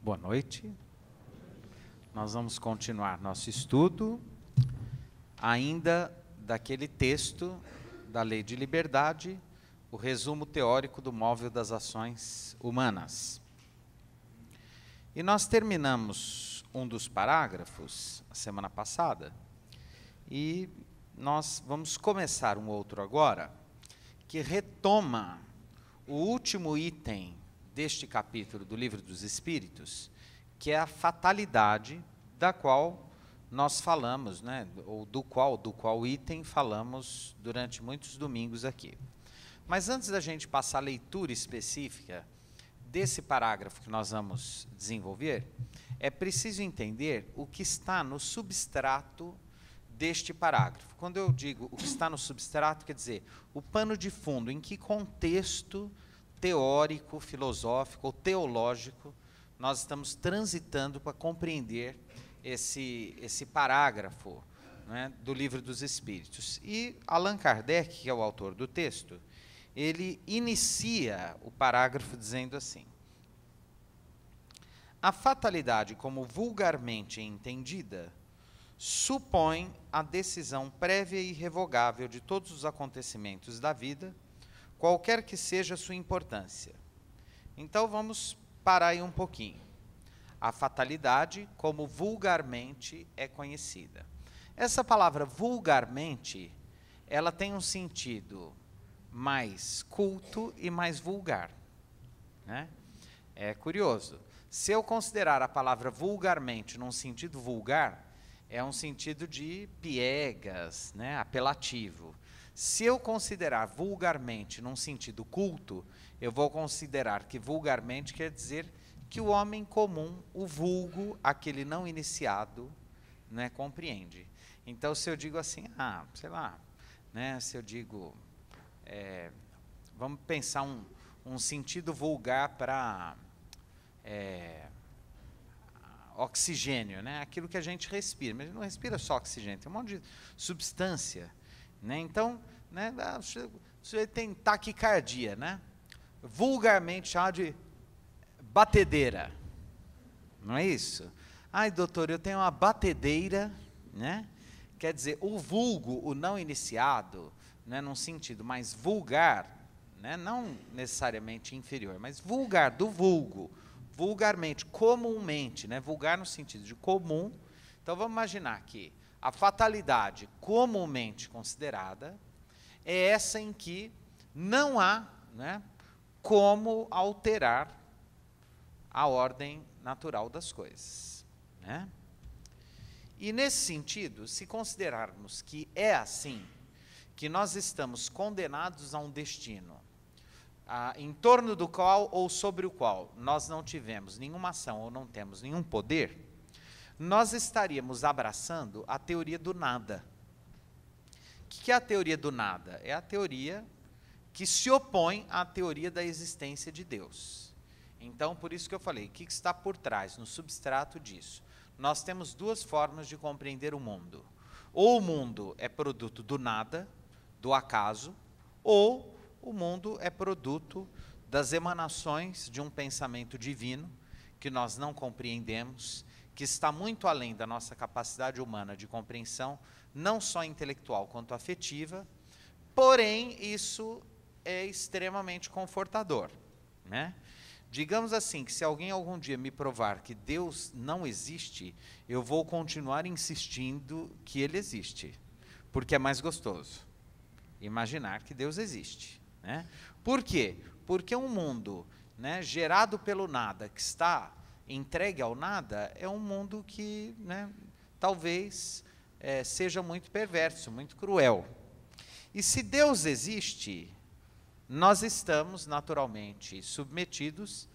Boa noite. Nós vamos continuar nosso estudo, ainda daquele texto da Lei de Liberdade, o resumo teórico do móvel das ações humanas. E nós terminamos um dos parágrafos, a semana passada, e nós vamos começar um outro agora, que retoma o último item deste capítulo do Livro dos Espíritos, que é a fatalidade da qual nós falamos, né, ou do qual item falamos durante muitos domingos aqui. Mas antes da gente passar a leitura específica desse parágrafo que nós vamos desenvolver, é preciso entender o que está no substrato deste parágrafo. Quando eu digo o que está no substrato, quer dizer, o pano de fundo, em que contexto teórico, filosófico ou teológico nós estamos transitando para compreender esse parágrafo, né, do Livro dos Espíritos. E Allan Kardec, que é o autor do texto, ele inicia o parágrafo dizendo assim: a fatalidade, como vulgarmente entendida, supõe a decisão prévia e irrevogável de todos os acontecimentos da vida, qualquer que seja a sua importância. Então, vamos parar aí um pouquinho. A fatalidade, como vulgarmente é conhecida. Essa palavra vulgarmente, ela tem um sentido mais culto e mais vulgar, né? É curioso. Se eu considerar a palavra vulgarmente num sentido vulgar, é um sentido de piegas, né, apelativo. Se eu considerar vulgarmente num sentido culto, eu vou considerar que vulgarmente quer dizer que o homem comum, o vulgo, aquele não iniciado, né, compreende. Então, se eu digo assim, sei lá, né, se eu digo, vamos pensar um sentido vulgar para oxigênio, né, aquilo que a gente respira, mas não respira só oxigênio, tem um monte de substância, né, então, né, você tem taquicardia, né, vulgarmente chamado de batedeira, não é isso? Ai, doutor, eu tenho uma batedeira, né? Quer dizer, o vulgo, o não iniciado, né, num sentido mais vulgar, né, não necessariamente inferior, mas vulgar, do vulgo, vulgarmente, comumente, né, vulgar no sentido de comum. Então, vamos imaginar que a fatalidade comumente considerada é essa em que não há, né, como alterar a ordem natural das coisas, né? E nesse sentido, se considerarmos que é assim, que nós estamos condenados a um destino, em torno do qual ou sobre o qual nós não tivemos nenhuma ação ou não temos nenhum poder, nós estaríamos abraçando a teoria do nada. O que é a teoria do nada? É a teoria que se opõe à teoria da existência de Deus. Então, por isso que eu falei, o que está por trás, no substrato disso? Nós temos duas formas de compreender o mundo. Ou o mundo é produto do nada, do acaso, ou o mundo é produto das emanações de um pensamento divino, que nós não compreendemos, que está muito além da nossa capacidade humana de compreensão, não só intelectual quanto afetiva, porém, isso é extremamente confortador, né? Digamos assim, que se alguém algum dia me provar que Deus não existe, eu vou continuar insistindo que Ele existe, porque é mais gostoso imaginar que Deus existe, né? Por quê? Porque um mundo, né, gerado pelo nada, que está entregue ao nada, é um mundo que, né, talvez seja muito perverso, muito cruel. E se Deus existe, nós estamos naturalmente submetidos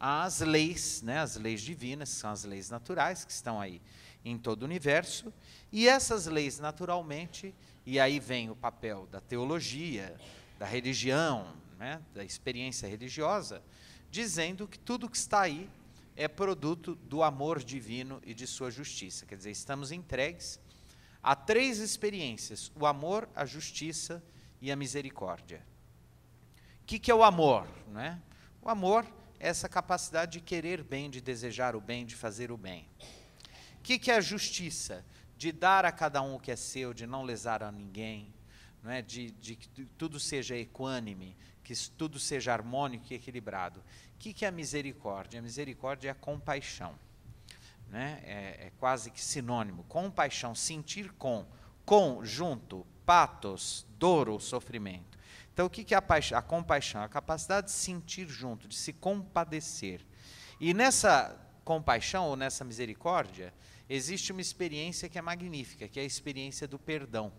às leis, né, as leis divinas, que são as leis naturais, que estão aí em todo o universo, e essas leis naturalmente, e aí vem o papel da teologia, da religião, né, da experiência religiosa, dizendo que tudo que está aí é produto do amor divino e de sua justiça. Quer dizer, estamos entregues a três experiências: o amor, a justiça e a misericórdia. O que é o amor, né? O amor essa capacidade de querer bem, de desejar o bem, de fazer o bem. O que é a justiça? De dar a cada um o que é seu, de não lesar a ninguém, não é? De que tudo seja equânime, que tudo seja harmônico e equilibrado. O que é a misericórdia? A misericórdia é a compaixão. Né? É quase que sinônimo. Compaixão, sentir com, junto, patos, dor ou sofrimento. Então, o que é a compaixão? A capacidade de sentir junto, de se compadecer. E nessa compaixão ou nessa misericórdia, existe uma experiência que é magnífica, que é a experiência do perdão.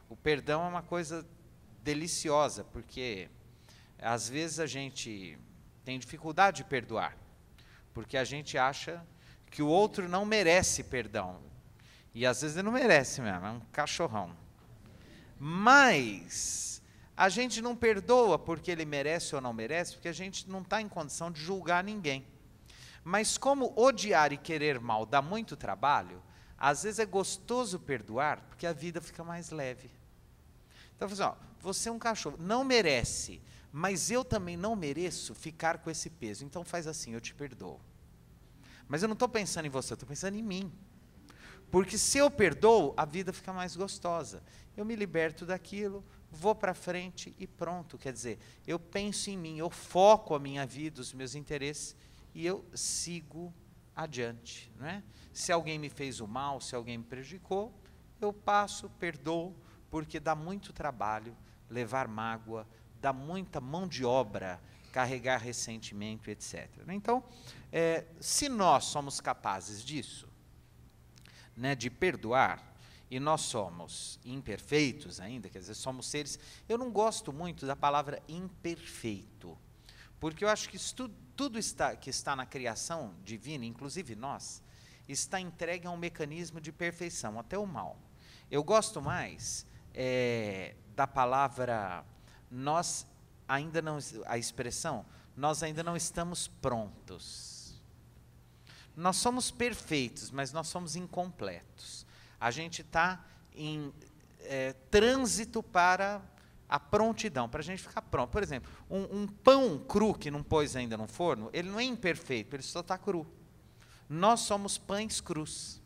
O perdão é uma coisa deliciosa, porque às vezes a gente tem dificuldade de perdoar, porque a gente acha que o outro não merece perdão. E às vezes ele não merece mesmo, é um cachorrão. Mas a gente não perdoa porque ele merece ou não merece, porque a gente não está em condição de julgar ninguém. Mas como odiar e querer mal dá muito trabalho, às vezes é gostoso perdoar, porque a vida fica mais leve. Então, assim, você é um cachorro, não merece, mas eu também não mereço ficar com esse peso. Então faz assim, eu te perdoo. Mas eu não estou pensando em você, eu estou pensando em mim. Porque se eu perdoo, a vida fica mais gostosa. Eu me liberto daquilo, vou para frente e pronto. Quer dizer, eu penso em mim, eu foco a minha vida, os meus interesses, e eu sigo adiante. Não é? Se alguém me fez o mal, se alguém me prejudicou, eu passo, perdoo, porque dá muito trabalho levar mágoa, dá muita mão de obra, carregar ressentimento, etc. Então, se nós somos capazes disso, né, de perdoar, e nós somos imperfeitos ainda, quer dizer, somos seres... Eu não gosto muito da palavra imperfeito, porque eu acho que tudo que está na criação divina, inclusive nós, está entregue a um mecanismo de perfeição, até o mal. Eu gosto mais da palavra, nós ainda não, a expressão, nós ainda não estamos prontos. Nós somos perfeitos, mas nós somos incompletos. A gente está em trânsito para a prontidão, para a gente ficar pronto. Por exemplo, um pão cru que não pôs ainda no forno, ele não é imperfeito, ele só está cru. Nós somos pães crus.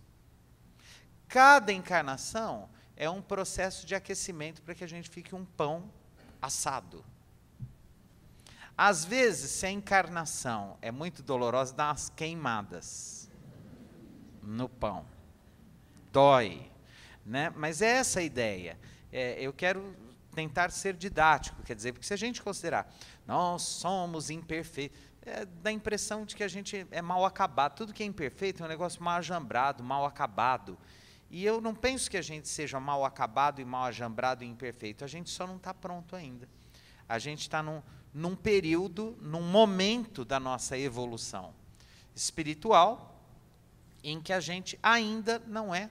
Cada encarnação é um processo de aquecimento para que a gente fique um pão assado. Às vezes, se a encarnação é muito dolorosa, dá umas queimadas no pão. Dói. Né? Mas é essa a ideia. Eu quero tentar ser didático, quer dizer, porque se a gente considerar, nós somos imperfeitos, dá a impressão de que a gente é mal acabado. Tudo que é imperfeito é um negócio mal ajambrado, mal acabado. E eu não penso que a gente seja mal acabado e mal ajambrado e imperfeito. A gente só não está pronto ainda. A gente está num período, num momento da nossa evolução espiritual, em que a gente ainda não é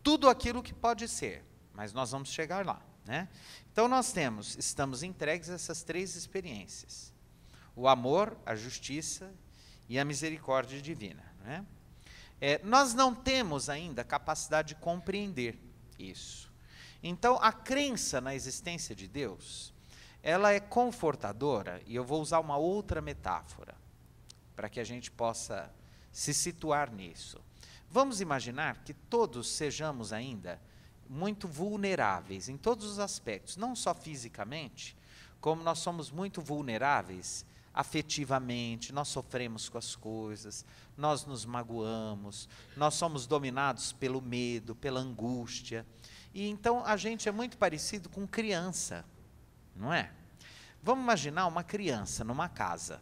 tudo aquilo que pode ser. Mas nós vamos chegar lá. Né? Então nós estamos entregues a essas três experiências. O amor, a justiça e a misericórdia divina. Né? Nós não temos ainda capacidade de compreender isso. Então, a crença na existência de Deus, ela é confortadora, e eu vou usar uma outra metáfora, para que a gente possa se situar nisso. Vamos imaginar que todos sejamos ainda muito vulneráveis em todos os aspectos, não só fisicamente, como nós somos muito vulneráveis afetivamente, nós sofremos com as coisas, nós nos magoamos, nós somos dominados pelo medo, pela angústia. E então a gente é muito parecido com criança, não é? Vamos imaginar uma criança numa casa.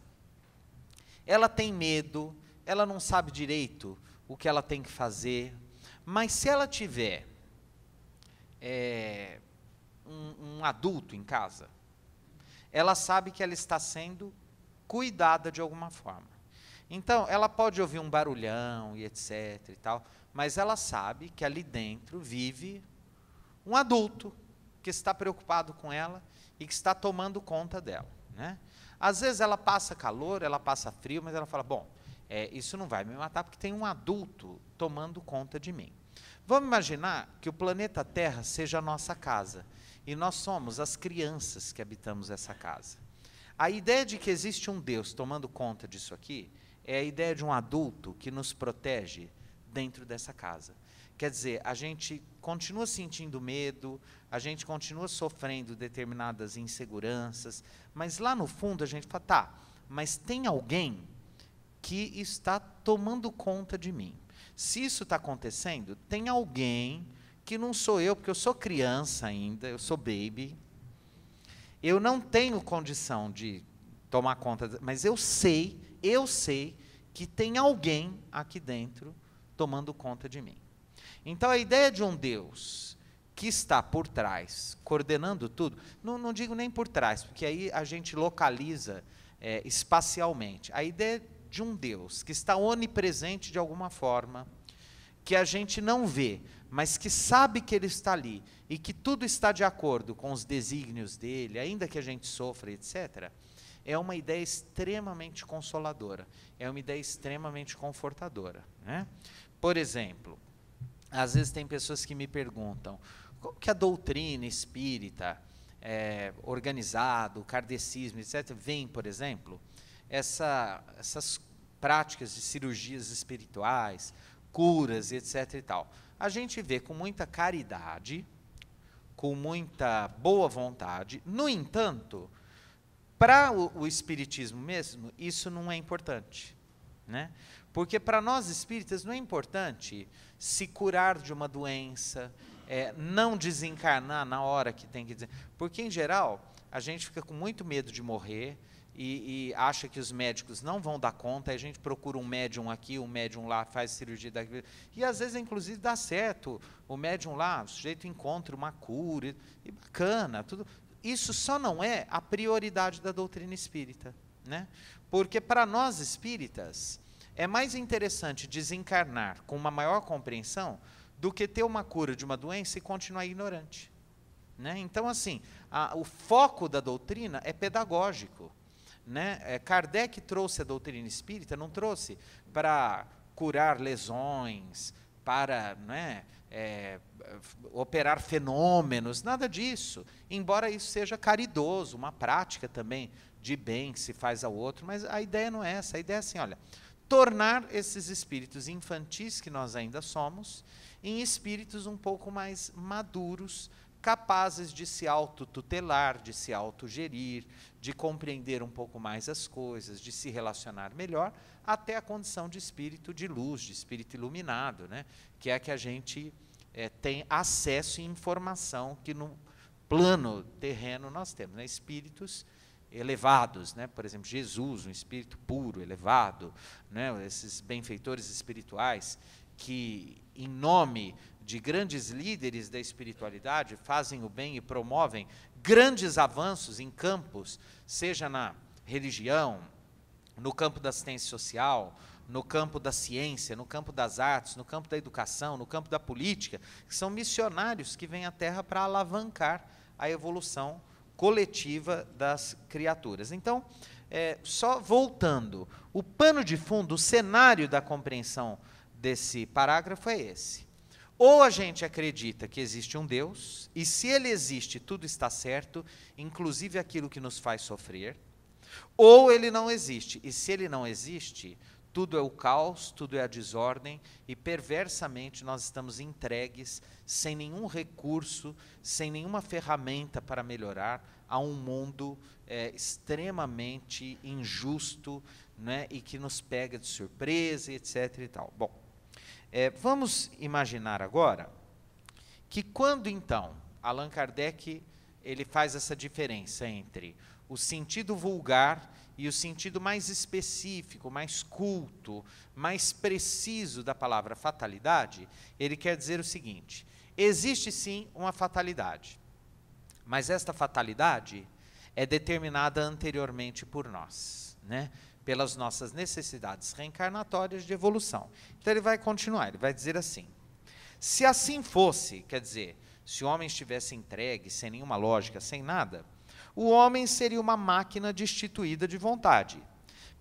Ela tem medo, ela não sabe direito o que ela tem que fazer, mas se ela tiver um adulto em casa, ela sabe que ela está sendo cuidada de alguma forma. Então, ela pode ouvir um barulhão e etc. e tal, mas ela sabe que ali dentro vive um adulto que está preocupado com ela e que está tomando conta dela. Né? Às vezes ela passa calor, ela passa frio, mas ela fala, bom, isso não vai me matar porque tem um adulto tomando conta de mim. Vamos imaginar que o planeta Terra seja a nossa casa, e nós somos as crianças que habitamos essa casa. A ideia de que existe um Deus tomando conta disso aqui é a ideia de um adulto que nos protege dentro dessa casa. Quer dizer, a gente continua sentindo medo, a gente continua sofrendo determinadas inseguranças, mas lá no fundo a gente fala, tá, mas tem alguém que está tomando conta de mim. Se isso está acontecendo, tem alguém que não sou eu, porque eu sou criança ainda, eu sou baby, eu não tenho condição de tomar conta, mas eu sei que tem alguém aqui dentro tomando conta de mim. Então, a ideia de um Deus que está por trás, coordenando tudo, não digo nem por trás, porque aí a gente localiza espacialmente. A ideia de um Deus que está onipresente de alguma forma, que a gente não vê, mas que sabe que Ele está ali, e que tudo está de acordo com os desígnios dEle, ainda que a gente sofra, etc., é uma ideia extremamente consoladora, é uma ideia extremamente confortadora, né? Por exemplo, às vezes tem pessoas que me perguntam, como que a doutrina espírita, organizado, o kardecismo, etc., vem, por exemplo, essas práticas de cirurgias espirituais, curas, etc. e tal. A gente vê com muita caridade, com muita boa vontade. No entanto, para o espiritismo mesmo, isso não é importante, né? Porque para nós espíritas não é importante se curar de uma doença, não desencarnar na hora que tem que desencarnar. Porque, em geral, a gente fica com muito medo de morrer e acha que os médicos não vão dar conta, a gente procura um médium aqui, um médium lá, faz cirurgia daqui, e às vezes, inclusive, dá certo. O médium lá, o sujeito encontra uma cura, e bacana, tudo. Isso só não é a prioridade da doutrina espírita, né? Porque para nós espíritas é mais interessante desencarnar com uma maior compreensão do que ter uma cura de uma doença e continuar ignorante, né? Então, assim, o foco da doutrina é pedagógico, né? Kardec trouxe a doutrina espírita, não trouxe para curar lesões, para, né, operar fenômenos, nada disso, embora isso seja caridoso, uma prática também de bem que se faz ao outro, mas a ideia não é essa, a ideia é assim, olha, tornar esses espíritos infantis que nós ainda somos, em espíritos um pouco mais maduros, capazes de se autotutelar, de se autogerir, de compreender um pouco mais as coisas, de se relacionar melhor, até a condição de espírito de luz, de espírito iluminado, né? Que é a que a gente tem acesso e informação que no plano terreno nós temos, né? Espíritos elevados, né? Por exemplo, Jesus, um espírito puro, elevado, né? Esses benfeitores espirituais que, em nome de grandes líderes da espiritualidade, fazem o bem e promovem grandes avanços em campos, seja na religião, no campo da assistência social, no campo da ciência, no campo das artes, no campo da educação, no campo da política, que são missionários que vêm à Terra para alavancar a evolução coletiva das criaturas. Então, só voltando, o pano de fundo, o cenário da compreensão desse parágrafo é esse. Ou a gente acredita que existe um Deus, e se ele existe, tudo está certo, inclusive aquilo que nos faz sofrer, ou ele não existe, e se ele não existe, tudo é o caos, tudo é a desordem, e perversamente nós estamos entregues, sem nenhum recurso, sem nenhuma ferramenta para melhorar, a um mundo extremamente injusto, né, e que nos pega de surpresa, etc. e tal. Bom, vamos imaginar agora que quando, então, Allan Kardec ele faz essa diferença entre o sentido vulgar e o sentido mais específico, mais culto, mais preciso da palavra fatalidade, ele quer dizer o seguinte: existe sim uma fatalidade, mas esta fatalidade é determinada anteriormente por nós, né? Pelas nossas necessidades reencarnatórias de evolução. Então ele vai continuar, ele vai dizer assim: se assim fosse, quer dizer, se o homem estivesse entregue, sem nenhuma lógica, sem nada, o homem seria uma máquina destituída de vontade.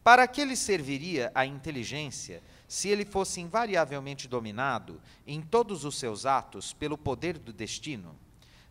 Para que lhe serviria a inteligência se ele fosse invariavelmente dominado em todos os seus atos pelo poder do destino?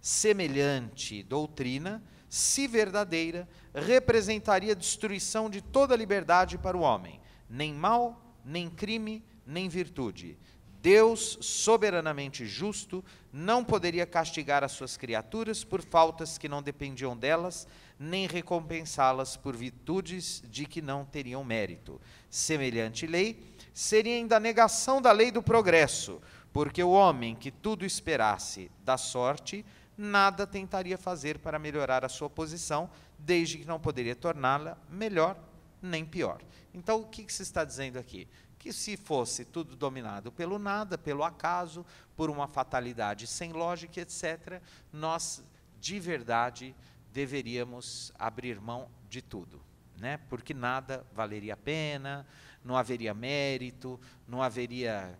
Semelhante doutrina se verdadeira, representaria a destruição de toda liberdade para o homem. Nem mal, nem crime, nem virtude. Deus, soberanamente justo, não poderia castigar as suas criaturas por faltas que não dependiam delas, nem recompensá-las por virtudes de que não teriam mérito. Semelhante lei seria ainda a negação da lei do progresso, porque o homem que tudo esperasse da sorte, nada tentaria fazer para melhorar a sua posição, desde que não poderia torná-la melhor nem pior. Então, o que se está dizendo aqui? Que se fosse tudo dominado pelo nada, pelo acaso, por uma fatalidade sem lógica, etc., nós, de verdade, deveríamos abrir mão de tudo, né? Porque nada valeria a pena, não haveria mérito, não haveria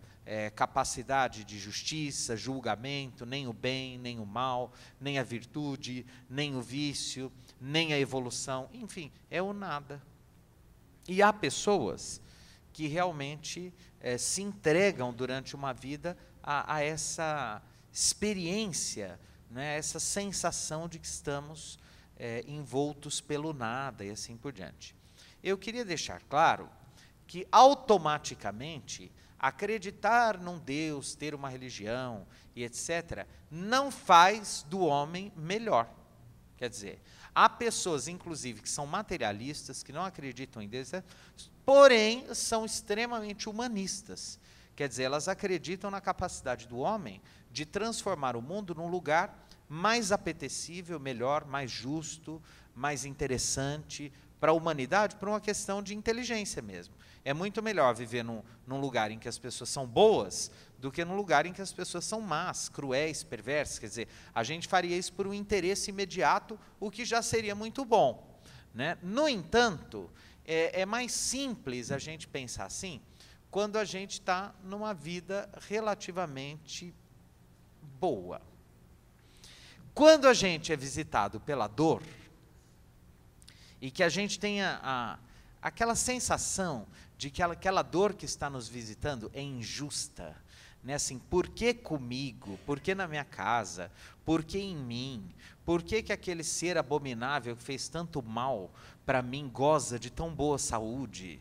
capacidade de justiça, julgamento, nem o bem, nem o mal, nem a virtude, nem o vício, nem a evolução, enfim, é o nada. E há pessoas que realmente se entregam durante uma vida a essa experiência, né, essa sensação de que estamos envoltos pelo nada e assim por diante. Eu queria deixar claro que automaticamente acreditar num Deus, ter uma religião e etc., não faz do homem melhor. Quer dizer, há pessoas, inclusive, que são materialistas, que não acreditam em Deus, porém são extremamente humanistas. Quer dizer, elas acreditam na capacidade do homem de transformar o mundo num lugar mais apetecível, melhor, mais justo, mais interessante para a humanidade, por uma questão de inteligência mesmo. É muito melhor viver num lugar em que as pessoas são boas do que num lugar em que as pessoas são más, cruéis, perversas. Quer dizer, a gente faria isso por um interesse imediato, o que já seria muito bom, né? No entanto, é mais simples a gente pensar assim, quando a gente está numa vida relativamente boa. Quando a gente é visitado pela dor, e que a gente tenha aquela sensação de que aquela dor que está nos visitando é injusta, né? Assim, por que comigo? Por que na minha casa? Por que em mim? Por que aquele ser abominável que fez tanto mal para mim goza de tão boa saúde?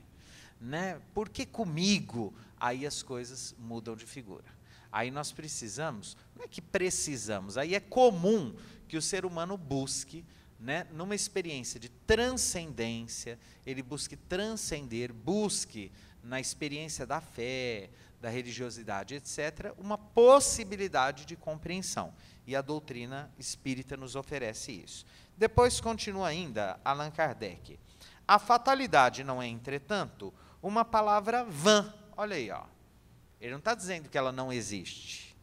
Né? Por que comigo? Aí as coisas mudam de figura. Aí nós precisamos, não é que precisamos, aí é comum que o ser humano busque, né, numa experiência de transcendência, ele busque transcender, busque na experiência da fé, da religiosidade, etc., uma possibilidade de compreensão. E a doutrina espírita nos oferece isso. Depois continua ainda Allan Kardec. A fatalidade não é, entretanto, uma palavra vã. Olha aí, ó. Ele não está dizendo que ela não existe.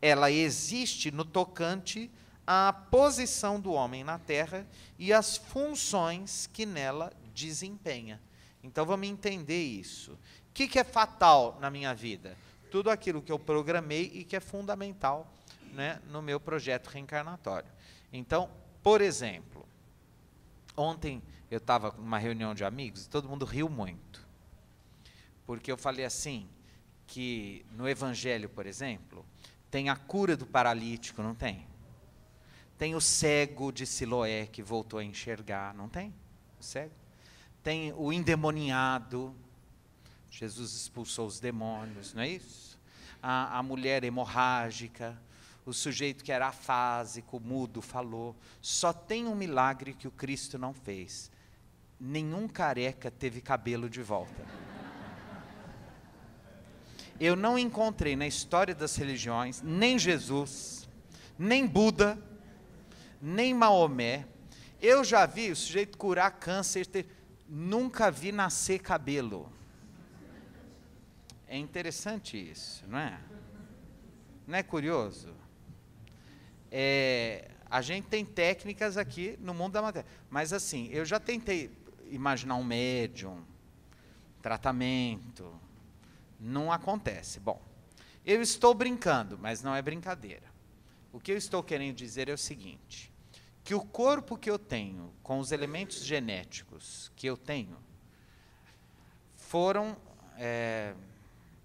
Ela existe no tocante à posição do homem na Terra e às funções que nela desempenha. Então, vamos entender isso. O que é fatal na minha vida? Tudo aquilo que eu programei e que é fundamental, né, no meu projeto reencarnatório. Então, por exemplo, ontem eu estava numa reunião de amigos e todo mundo riu muito. Porque eu falei assim, que no Evangelho, por exemplo, tem a cura do paralítico, não tem? Tem o cego de Siloé que voltou a enxergar, não tem? O cego. Tem o endemoniado, Jesus expulsou os demônios, não é isso? A mulher hemorrágica, o sujeito que era afásico, mudo, falou. Só tem um milagre que o Cristo não fez. Nenhum careca teve cabelo de volta. Eu não encontrei na história das religiões, nem Jesus, nem Buda, nem Maomé. Eu já vi o sujeito curar câncer, nunca vi nascer cabelo. É interessante isso, não é? Não é curioso? A gente tem técnicas aqui no mundo da matéria. Mas assim, eu já tentei imaginar um médium, tratamento. Não acontece. Bom, eu estou brincando, mas não é brincadeira. O que eu estou querendo dizer é o seguinte, que o corpo que eu tenho, com os elementos genéticos que eu tenho, foram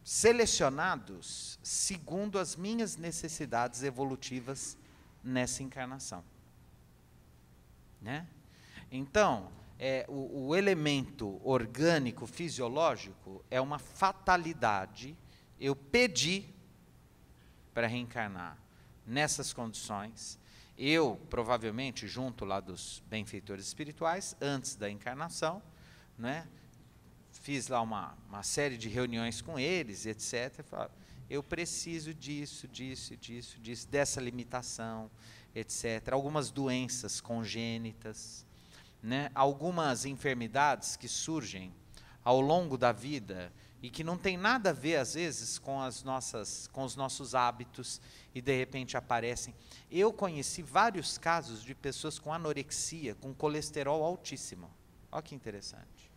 selecionados segundo as minhas necessidades evolutivas nessa encarnação. né? Então, o elemento orgânico, fisiológico, é uma fatalidade. Eu pedi para reencarnar nessas condições. Eu, provavelmente, junto lá dos benfeitores espirituais, antes da encarnação, né, fiz lá uma série de reuniões com eles, etc. Falava, eu preciso disso, dessa limitação, etc. Algumas doenças congênitas, né, algumas enfermidades que surgem ao longo da vida e que não tem nada a ver, às vezes, com os nossos hábitos e, de repente, aparecem. Eu conheci vários casos de pessoas com anorexia, com colesterol altíssimo. Olha que interessante.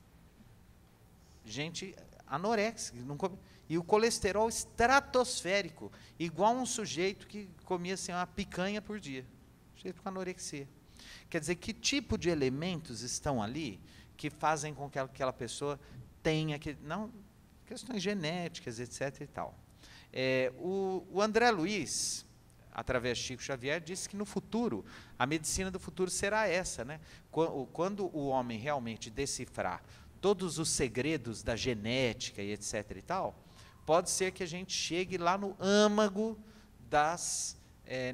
Gente anoréxica, e o colesterol estratosférico, igual um sujeito que comia assim, uma picanha por dia. Sujeito com anorexia. Quer dizer, que tipo de elementos estão ali que fazem com que aquela pessoa tenha questões genéticas, etc. e tal. O André Luiz, através de Chico Xavier, disse que no futuro, a medicina do futuro será essa, né? Quando o homem realmente decifrar todos os segredos da genética e etc. e tal, pode ser que a gente chegue lá no âmago das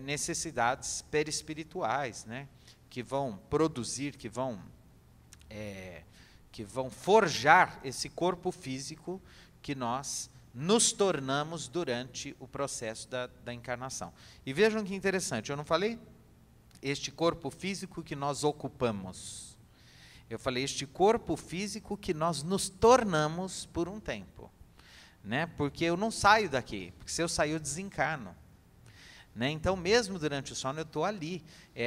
necessidades perispirituais, né? Que vão produzir, que vão forjar esse corpo físico que nós nos tornamos durante o processo da encarnação. E vejam que interessante, eu não falei este corpo físico que nós ocupamos. Eu falei este corpo físico que nós nos tornamos por um tempo. Né? Porque eu não saio daqui, porque se eu sair eu desencarno. Né? Então, mesmo durante o sono, eu estou ali.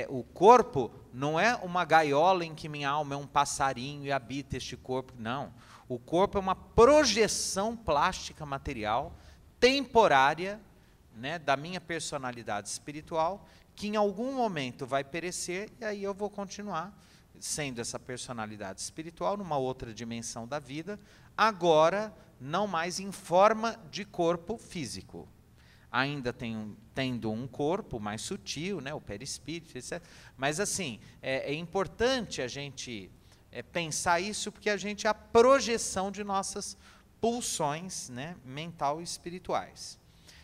O corpo não é uma gaiola em que minha alma é um passarinho e habita este corpo. Não. O corpo é uma projeção plástica material, temporária, né, da minha personalidade espiritual, que em algum momento vai perecer, e aí eu vou continuar sendo essa personalidade espiritual numa outra dimensão da vida, agora não mais em forma de corpo físico. Ainda tendo um corpo mais sutil, né, o perispírito, etc. Mas, assim, é importante a gente pensar isso, porque a gente é a projeção de nossas pulsões, né, mental e espirituais.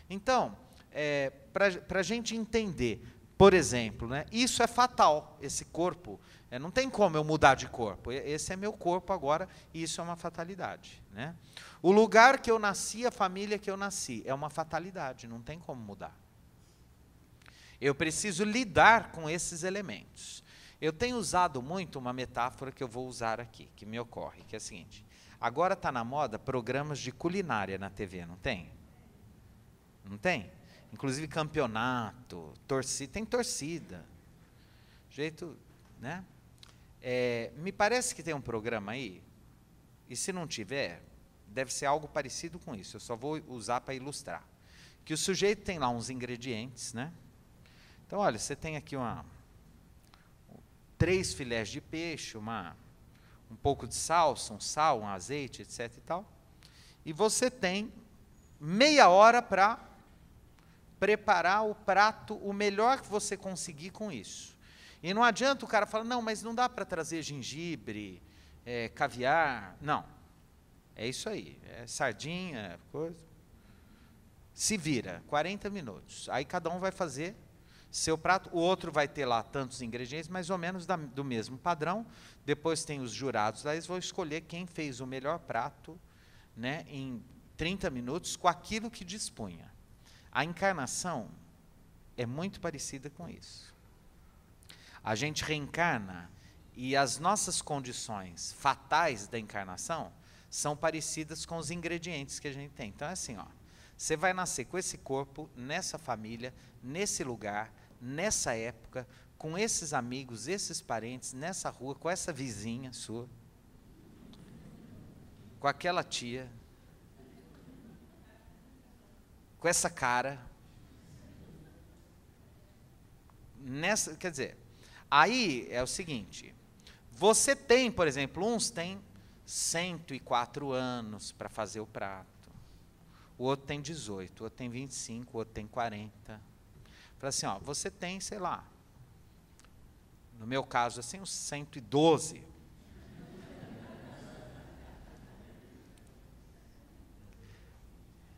Então, para a gente entender, por exemplo, né, isso é fatal, esse corpo, não tem como eu mudar de corpo, esse é meu corpo agora, e isso é uma fatalidade. Né? O lugar que eu nasci, a família que eu nasci, é uma fatalidade, não tem como mudar. Eu preciso lidar com esses elementos. Eu tenho usado muito uma metáfora que eu vou usar aqui, que me ocorre, que é a seguinte, agora está na moda programas de culinária na TV, não tem? Não tem? Inclusive campeonato, torcida, tem torcida. Jeito, né? Me parece que tem um programa aí, e se não tiver, deve ser algo parecido com isso, eu só vou usar para ilustrar. Que o sujeito tem lá uns ingredientes, né? Então, olha, você tem aqui 3 filés de peixe, um pouco de salsa, um sal, um azeite, etc. e tal. E você tem meia hora para preparar o prato, o melhor que você conseguir com isso. E não adianta o cara falar, não, mas não dá para trazer gengibre, caviar. Não. É isso aí. É sardinha, coisa. Se vira, 40 minutos. Aí cada um vai fazer seu prato, o outro vai ter lá tantos ingredientes, mais ou menos do mesmo padrão. Depois tem os jurados lá, eles vão escolher quem fez o melhor prato, né, em 30 minutos, com aquilo que dispunha. A encarnação é muito parecida com isso. A gente reencarna e as nossas condições fatais da encarnação são parecidas com os ingredientes que a gente tem. Então é assim, ó, você vai nascer com esse corpo, nessa família, nesse lugar, nessa época, com esses amigos, esses parentes, nessa rua, com essa vizinha sua, com aquela tia, com essa cara. Quer dizer, aí é o seguinte, você tem, por exemplo, uns têm 104 anos para fazer o prato, o outro tem 18, o outro tem 25, o outro tem 40. Fala assim, ó, você tem, sei lá, No meu caso, assim, uns 112.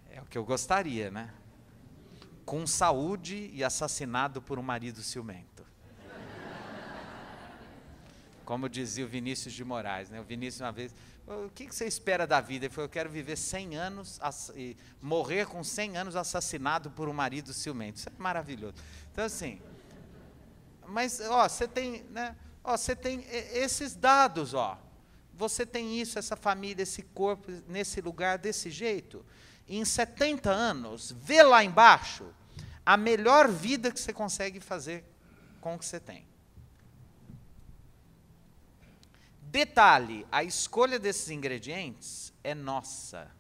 É o que eu gostaria, né? Com saúde e assassinado por um marido ciumento. Como dizia o Vinícius de Moraes, né? O Vinícius uma vez, o que você espera da vida? Ele falou, eu quero viver 100 anos e morrer com 100 anos assassinado por um marido ciumento. Isso é maravilhoso. Então assim, mas ó, você tem, né? Ó, você tem esses dados, ó. Você tem isso, essa família, esse corpo, nesse lugar, desse jeito. E em 70 anos, vê lá embaixo a melhor vida que você consegue fazer com o que você tem. Detalhe, a escolha desses ingredientes é nossa.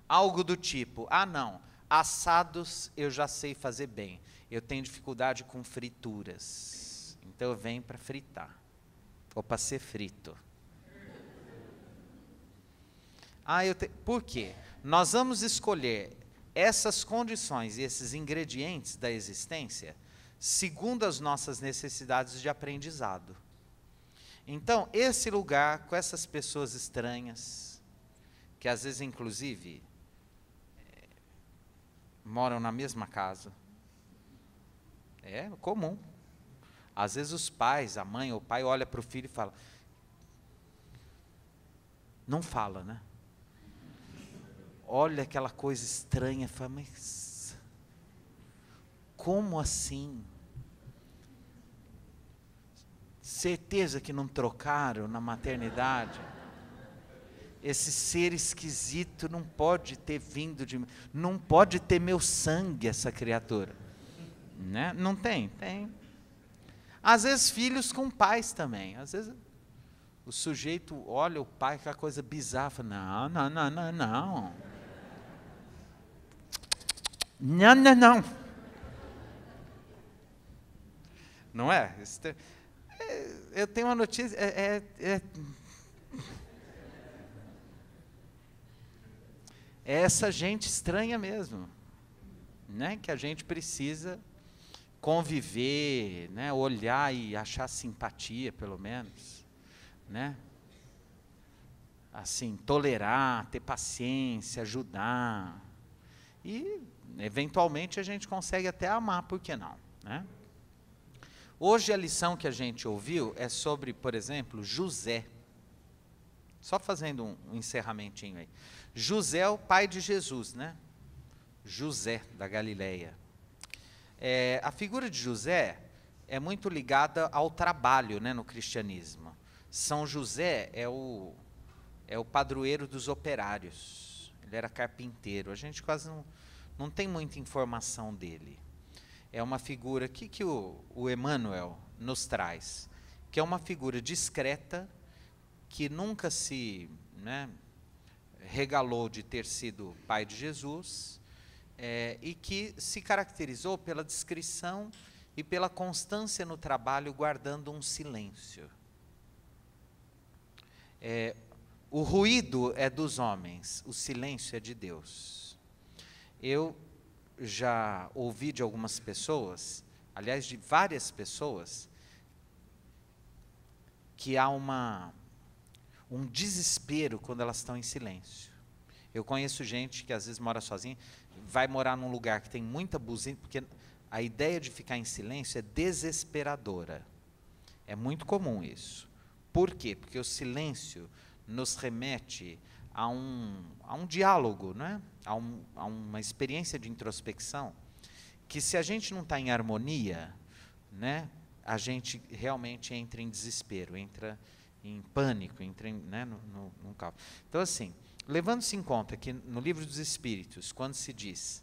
Algo do tipo, ah não, assados eu já sei fazer bem. Eu tenho dificuldade com frituras. Então eu venho para fritar. Ou para ser frito. Por quê? Nós vamos escolher essas condições e esses ingredientes da existência segundo as nossas necessidades de aprendizado. Então, esse lugar com essas pessoas estranhas, que às vezes, inclusive, moram na mesma casa, é comum. Às vezes os pais, a mãe ou o pai olha para o filho e fala, não fala, né? Olha aquela coisa estranha, fala, mas como assim? Certeza que não trocaram na maternidade? Esse ser esquisito não pode ter vindo de mim, não pode ter meu sangue essa criatura. Né? Não tem? Tem. Às vezes filhos com pais também. Às vezes o sujeito olha o pai com a coisa bizarra, fala, não. Não. Não é? Eu tenho uma notícia, é essa gente estranha mesmo, né? Que a gente precisa conviver, né? Olhar e achar simpatia, pelo menos, né? Assim, tolerar, ter paciência, ajudar. E, eventualmente, a gente consegue até amar, por que não? Né? Hoje, a lição que a gente ouviu é sobre, por exemplo, José. Só fazendo um encerramentinho aí. José é o pai de Jesus, né? José, da Galileia. A figura de José é muito ligada ao trabalho, né, no cristianismo. São José é o padroeiro dos operários. Ele era carpinteiro. A gente quase não tem muita informação dele. É uma figura que o Emmanuel nos traz, que é uma figura discreta, que nunca se, né, regalou de ter sido pai de Jesus, e que se caracterizou pela discrição e pela constância no trabalho, guardando um silêncio. O ruído é dos homens, o silêncio é de Deus. Eu já ouvi de algumas pessoas, aliás, de várias pessoas, que há um desespero quando elas estão em silêncio. Eu conheço gente que às vezes mora sozinha, vai morar num lugar que tem muita buzina, porque a ideia de ficar em silêncio é desesperadora. É muito comum isso. Por quê? Porque o silêncio nos remete a um diálogo, não é? a uma experiência de introspecção, que se a gente não está em harmonia, né, a gente realmente entra em desespero, entra em pânico, entra em, né, num caos. Então, assim, levando-se em conta que no Livro dos Espíritos, quando se diz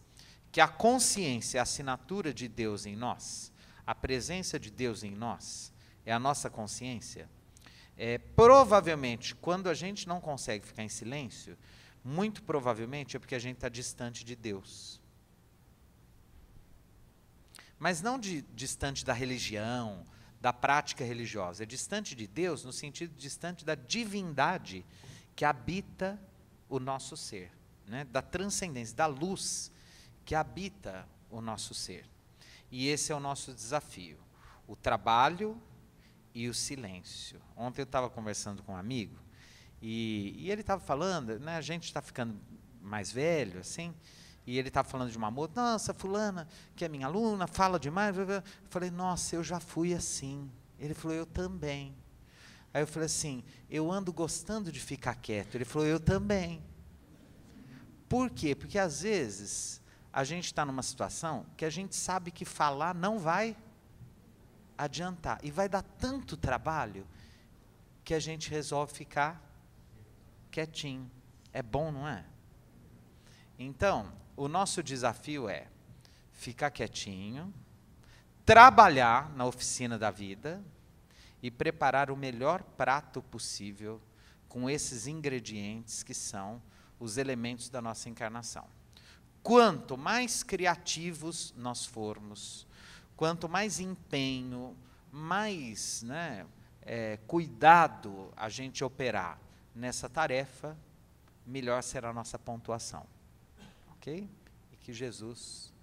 que a consciência é a assinatura de Deus em nós, a presença de Deus em nós é a nossa consciência, provavelmente, quando a gente não consegue ficar em silêncio, muito provavelmente é porque a gente está distante de Deus. Mas não distante da religião, da prática religiosa. É distante de Deus no sentido distante da divindade que habita o nosso ser, né? Da transcendência, da luz que habita o nosso ser. E esse é o nosso desafio. o trabalho e o silêncio. Ontem eu estava conversando com um amigo, e ele estava falando, né, a gente está ficando mais velho, assim, e ele estava falando de uma moça, nossa, fulana, que é minha aluna, fala demais. Eu falei, nossa, eu já fui assim. Ele falou, eu também. Aí eu falei assim, eu ando gostando de ficar quieto. Ele falou, eu também. Por quê? Porque às vezes a gente está numa situação que a gente sabe que falar não vai adiantar. E vai dar tanto trabalho que a gente resolve ficar quietinho. É bom, não é? Então, o nosso desafio é ficar quietinho, trabalhar na oficina da vida e preparar o melhor prato possível com esses ingredientes que são os elementos da nossa encarnação. Quanto mais criativos nós formos, quanto mais empenho, mais, né, cuidado a gente operar nessa tarefa, melhor será a nossa pontuação. Ok? E que Jesus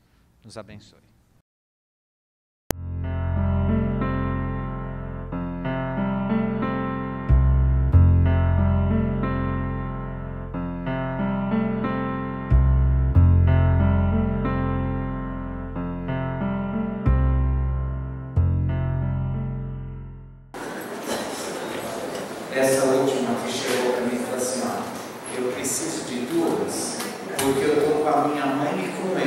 nos abençoe. Essa última que chegou para mim e falou assim, ó, eu preciso de duas, porque eu estou com a minha mãe e com